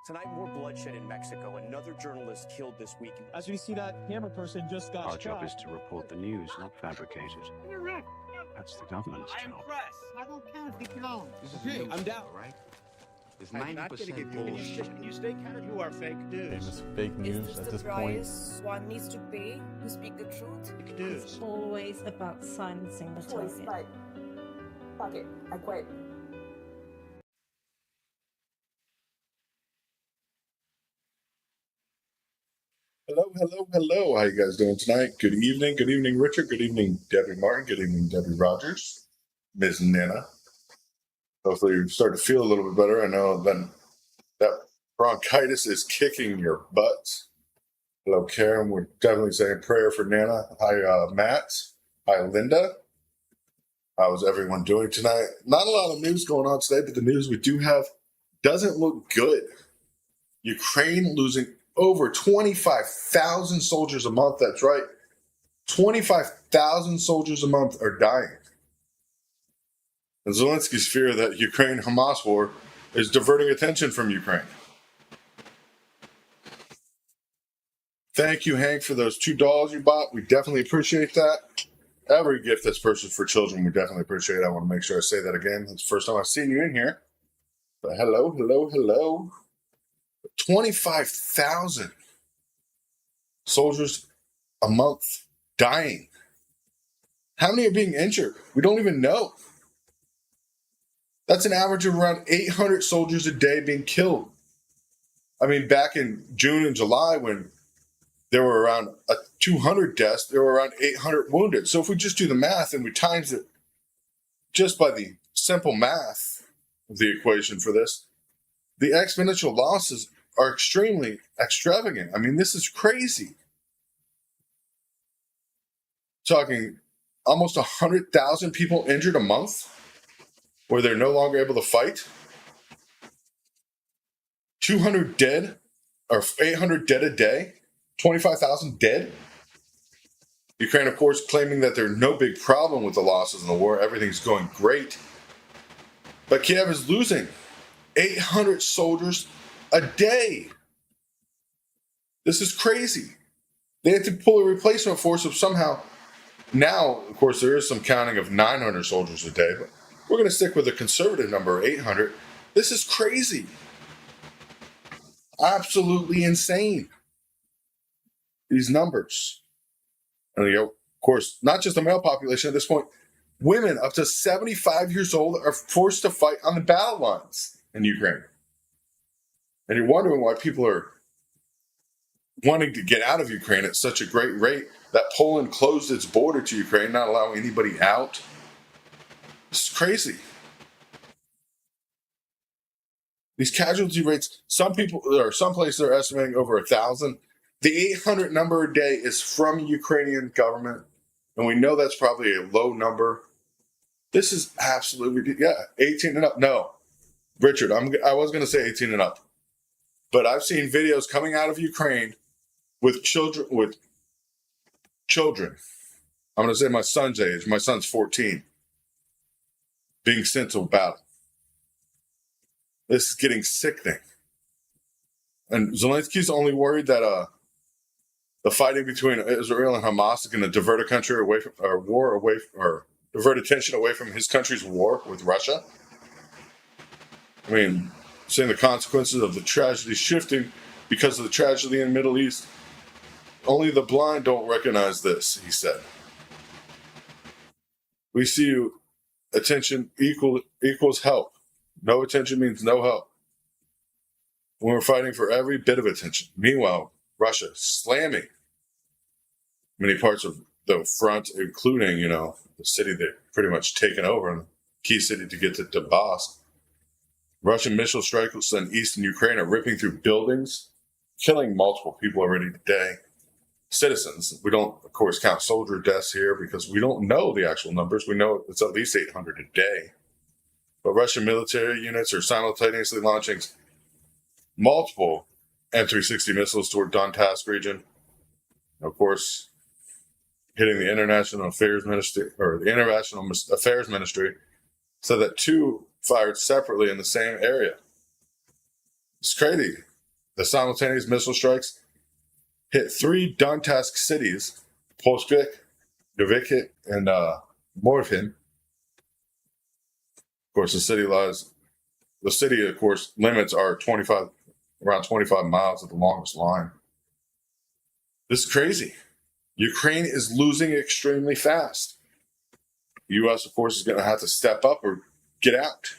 Tonight, more bloodshed in Mexico. Another journalist killed this week. As we see, that camera person just got Our shot. job is to report the news, not fabricate it. That's the government's I am job. press. I don't care if you don't. Okay, I'm down. Right? It's I'm not going to 90% give bullshit. you. Can you stay counted? You are fake news. Famous fake news at this point. Is the price one needs to pay to speak the truth? Fake news. It's always about silencing the Choice, target. like, fuck it, I quit. Hello. How you guys doing tonight? Good evening, Richard. Good evening, Debbie Martin. Good evening, Debbie Rogers. Ms. Nana. Hopefully you start to feel a little bit better. I know that bronchitis is kicking your butts. Hello, Karen. We're definitely saying prayer for Nana. Hi, Matt. Hi, Linda. How's everyone doing tonight? Not a lot of news going on today, but the news we do have doesn't look good. Ukraine losing over 25,000 soldiers a month. That's right. 25,000 soldiers a month are dying. And Zelensky's fear that Ukraine-Hamas war is diverting attention from Ukraine. Thank you, Hank, for those $2 you bought. We definitely appreciate that. Every gift that's purchased for children, we definitely appreciate. I want to make sure I say that again. It's the first time I've seen you in here. But hello. 25,000 soldiers a month dying. How many are being injured? We don't even know. That's an average of around 800 soldiers a day being killed. I mean, back in June and July when there were around 200 deaths, there were around 800 wounded. So if we just do the math and we times it just by the simple math of the equation for this, the exponential losses are extremely extravagant. I mean, this is crazy. Talking almost 100,000 people injured a month where they're no longer able to fight. 200 dead or 800 dead a day. 25,000 dead. Ukraine, of course, claiming that there's no big problem with the losses in the war. Everything's going great. But Kiev is losing 800 soldiers a day. This is crazy. They had to pull a replacement force of somehow. Now, of course, there is some counting of 900 soldiers a day, but we're going to stick with a conservative number of 800. This is crazy. Absolutely insane. These numbers. And, of course, not just the male population at this point. Women up to 75 years old are forced to fight on the battle lines in Ukraine. And you're wondering why people are wanting to get out of Ukraine at such a great rate, that Poland closed its border to Ukraine, not allowing anybody out. It's crazy. These casualty rates, some places are estimating over 1,000. The 800 number a day is from Ukrainian government, and we know that's probably a low number. This is absolutely ridiculous. Yeah, 18 and up. No, Richard, I was going to say 18 and up, but I've seen videos coming out of Ukraine with children. I'm going to say my son's age. My son's 14, being sent to battle. This is getting sickening. And Zelensky's only worried that the fighting between Israel and Hamas is going to divert a country away from or divert attention away from his country's war with Russia. I mean, seeing the consequences of the tragedy shifting because of the tragedy in the Middle East. Only the blind don't recognize this, he said. We see you. Attention equals help. No attention means no help. When we're fighting for every bit of attention. Meanwhile, Russia slamming many parts of the front, including, the city they've pretty much taken over, and the key city to get to Donbass. Russian missile strikes in eastern Ukraine are ripping through buildings, killing multiple people already today. Citizens. We don't, of course, count soldier deaths here because we don't know the actual numbers. We know it's at least 800 a day. But Russian military units are simultaneously launching multiple M360 missiles toward Donetsk region. Of course, hitting the International Affairs Ministry, said that 2 fired separately in the same area. It's crazy. The simultaneous missile strikes hit 3 Donetsk cities, Polskvik, Novikit, and Morvin. Of course, the city, of course, limits are around 25 miles at the longest line. This is crazy. Ukraine is losing extremely fast. The U.S., of course, is going to have to step up or get out.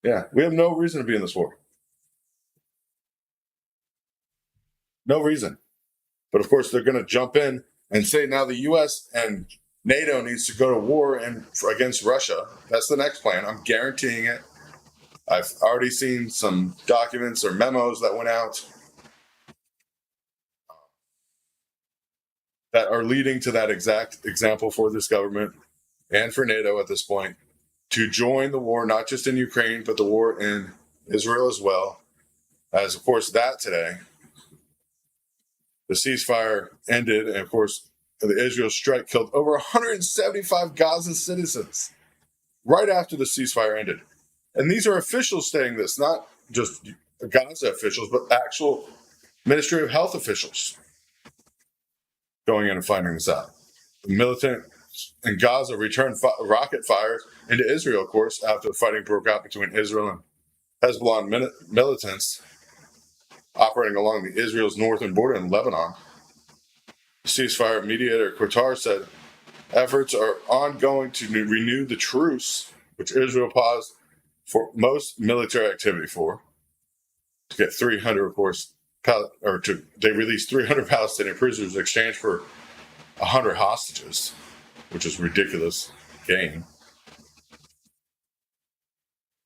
Yeah, we have no reason to be in this war. No reason. But of course, they're going to jump in and say now the U.S. and NATO needs to go to war against Russia. That's the next plan. I'm guaranteeing it. I've already seen some documents or memos that went out that are leading to that exact example for this government and for NATO at this point to join the war, not just in Ukraine, but the war in Israel as well. As, of course, that today, the ceasefire ended, and of course, the Israel strike killed over 175 Gaza citizens right after the ceasefire ended. And these are officials saying this, not just Gaza officials, but actual Ministry of Health officials going in and finding this out. The militants in Gaza returned rocket fire into Israel, of course, after the fighting broke out between Israel and Hezbollah militants operating along Israel's northern border in Lebanon. The ceasefire mediator Qatar said efforts are ongoing to renew the truce, which Israel paused for most military activity to get 300, of course, they released 300 Palestinian prisoners in exchange for 100 hostages, which is a ridiculous game.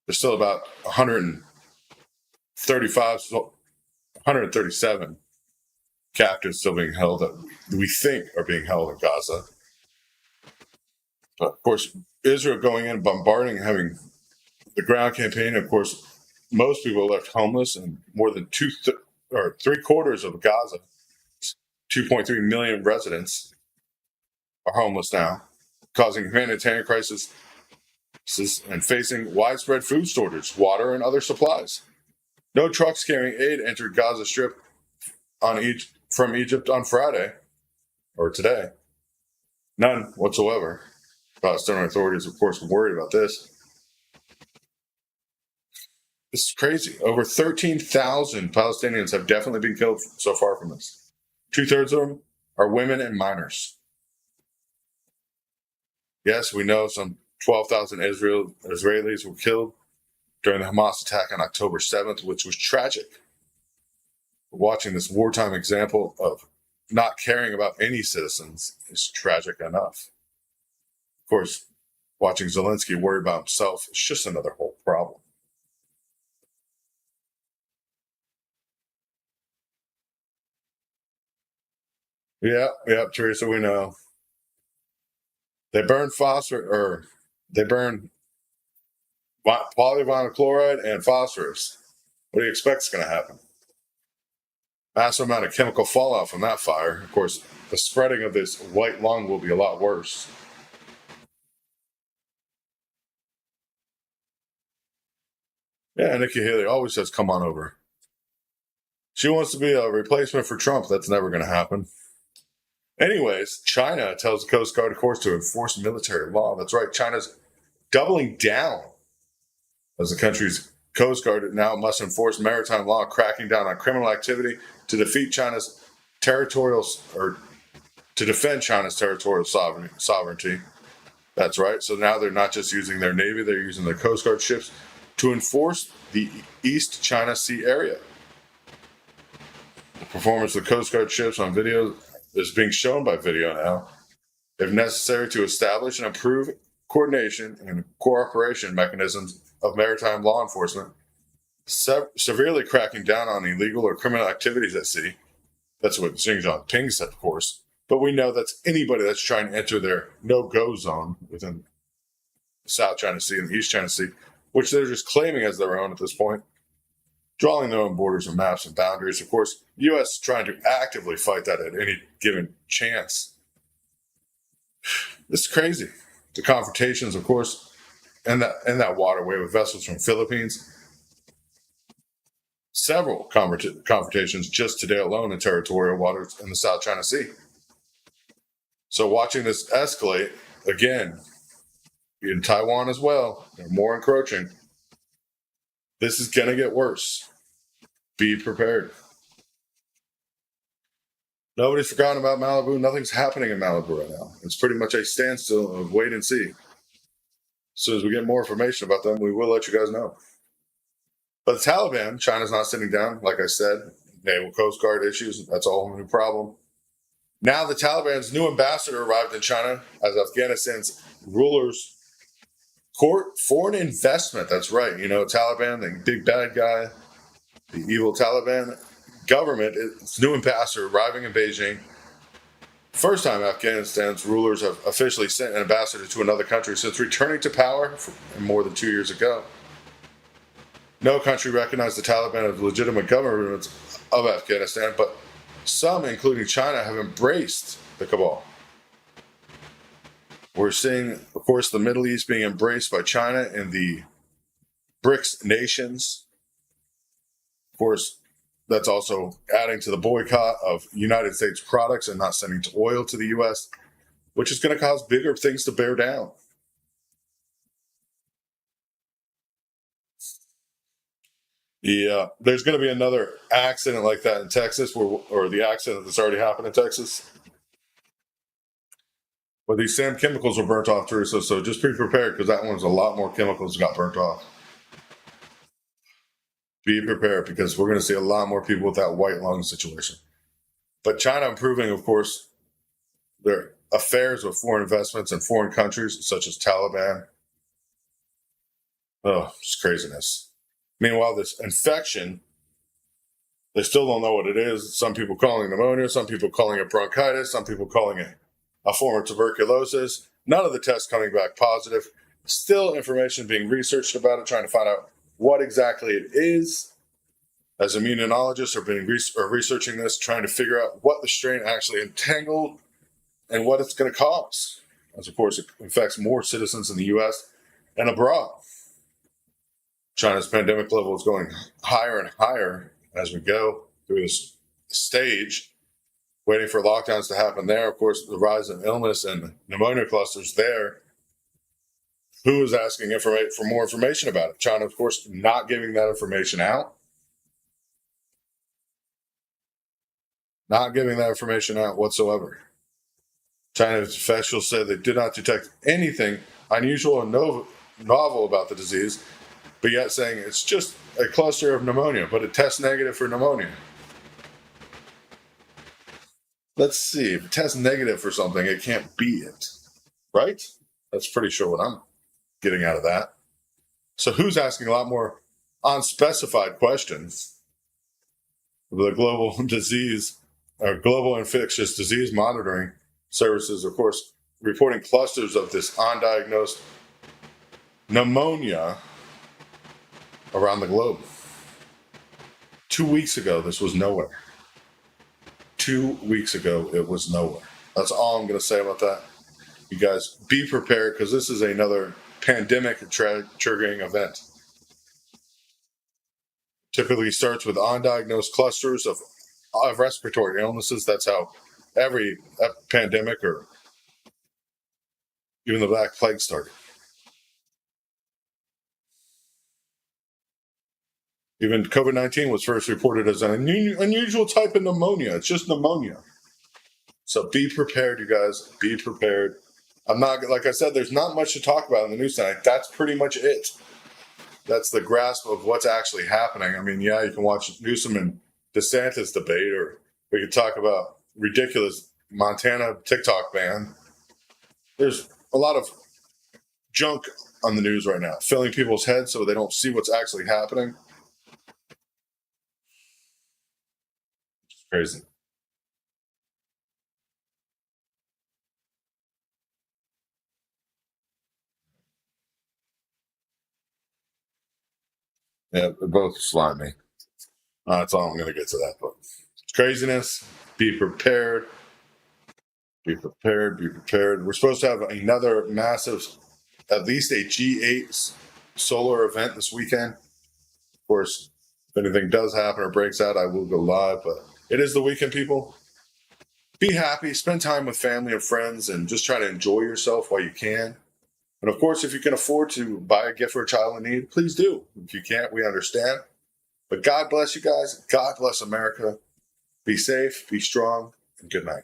There's still about 137 captives still being held that we think are being held in Gaza. But of course, Israel going in, bombarding, and having the ground campaign. Of course, most people are left homeless, and more than 3/4 of Gaza, 2.3 million residents, are homeless now, causing humanitarian crisis and facing widespread food shortage, water, and other supplies. No trucks carrying aid entered Gaza Strip from Egypt on Friday, or today. None whatsoever. Palestinian authorities, of course, are worried about this. This is crazy. Over 13,000 Palestinians have definitely been killed so far from this. 2/3 of them are women and minors. Yes, we know some 12,000 Israelis were killed during the Hamas attack on October 7th, which was tragic. Watching this wartime example of not caring about any citizens is tragic enough. Of course, watching Zelensky worry about himself is just another whole problem. Yeah, Teresa, we know. They burn polyvinyl chloride and phosphorus. What do you expect is going to happen? Massive amount of chemical fallout from that fire. Of course, the spreading of this white lung will be a lot worse. Yeah, Nikki Haley always says, come on over. She wants to be a replacement for Trump. That's never going to happen. Anyways, China tells the Coast Guard, of course, to enforce military law. That's right. China's doubling down as the country's Coast Guard now must enforce maritime law, cracking down on criminal activity to defend China's territorial sovereignty. That's right. So now they're not just using their Navy, they're using their Coast Guard ships to enforce the East China Sea area. The performance of the Coast Guard ships on video is being shown by video now, if necessary, to establish and improve coordination and cooperation mechanisms of maritime law enforcement, severely cracking down on illegal or criminal activities at sea. That's what Xi Jinping said, of course. But we know that's anybody that's trying to enter their no-go zone within the South China Sea and the East China Sea, which they're just claiming as their own at this point, drawing their own borders and maps and boundaries. Of course, the U.S. is trying to actively fight that at any given chance. It's crazy. The confrontations, of course, in that waterway with vessels from Philippines. Several confrontations just today alone in territorial waters in the South China Sea. So watching this escalate, again, in Taiwan as well, they're more encroaching. This is going to get worse. Be prepared. Nobody's forgotten about Malibu. Nothing's happening in Malibu right now. It's pretty much a standstill of wait and see. As soon as we get more information about them, we will let you guys know. But the Taliban, China's not sitting down, like I said. Naval Coast Guard issues, that's a whole new problem. Now the Taliban's new ambassador arrived in China as Afghanistan's rulers court foreign investment. That's right. You know, Taliban, the big bad guy, the evil Taliban government, its new ambassador arriving in Beijing. First time Afghanistan's rulers have officially sent an ambassador to another country since returning to power more than 2 years ago. No country recognized the Taliban as legitimate government of Afghanistan, but some, including China, have embraced the cabal. We're seeing, of course, the Middle East being embraced by China and the BRICS nations. Of course, that's also adding to the boycott of United States products and not sending oil to the U.S., which is going to cause bigger things to bear down. Yeah, there's going to be another accident like that in Texas, or the accident that's already happened in Texas, where these same chemicals were burnt off too. So just be prepared, because that one's a lot more chemicals got burnt off. Be prepared, because we're going to see a lot more people with that white lung situation. But China improving, of course, their affairs with foreign investments in foreign countries, such as Taliban. Oh, it's craziness. Meanwhile, this infection, they still don't know what it is. Some people calling it pneumonia, some people calling it bronchitis, some people calling it a form of tuberculosis. None of the tests coming back positive. Still information being researched about it, trying to find out what exactly it is. As immunologists are researching this, trying to figure out what the strain actually entangled and what it's going to cause. As, of course, it infects more citizens in the U.S. and abroad. China's pandemic level is going higher and higher as we go through this stage, waiting for lockdowns to happen there. Of course, the rise in illness and pneumonia clusters there. Who is asking for more information about it? China, of course, not giving that information out. Not giving that information out whatsoever. China's officials said they did not detect anything unusual or novel about the disease, but yet saying it's just a cluster of pneumonia, but it tests negative for pneumonia. Let's see, if it tests negative for something, it can't be it, right? That's pretty sure what I'm getting out of that. So who's asking a lot more unspecified questions? The global disease, or global infectious disease monitoring services, of course, reporting clusters of this undiagnosed pneumonia around the globe. 2 weeks ago, this was nowhere. 2 weeks ago, it was nowhere. That's all I'm going to say about that. You guys be prepared, because this is another pandemic triggering event. Typically starts with undiagnosed clusters of respiratory illnesses. That's how every pandemic, or even the Black Plague, started. Even COVID-19 was first reported as an unusual type of pneumonia. It's just pneumonia. So be prepared, you guys. Be prepared. I'm not, like I said, there's not much to talk about in the news tonight. That's pretty much it. That's the grasp of what's actually happening. I mean, yeah, you can watch Newsom and DeSantis debate, or we could talk about ridiculous Montana TikTok ban. There's a lot of junk on the news right now, filling people's heads so they don't see what's actually happening. It's crazy. Yeah, they're both slimy. That's all I'm going to get to that. But it's craziness. Be prepared. Be prepared. Be prepared. We're supposed to have another massive, at least a G8 solar event this weekend. Of course, if anything does happen or breaks out, I will go live. But it is the weekend, people. Be happy. Spend time with family and friends and just try to enjoy yourself while you can. And of course, if you can afford to buy a gift for a child in need, please do. If you can't, we understand. But God bless you guys. God bless America. Be safe, be strong, and good night.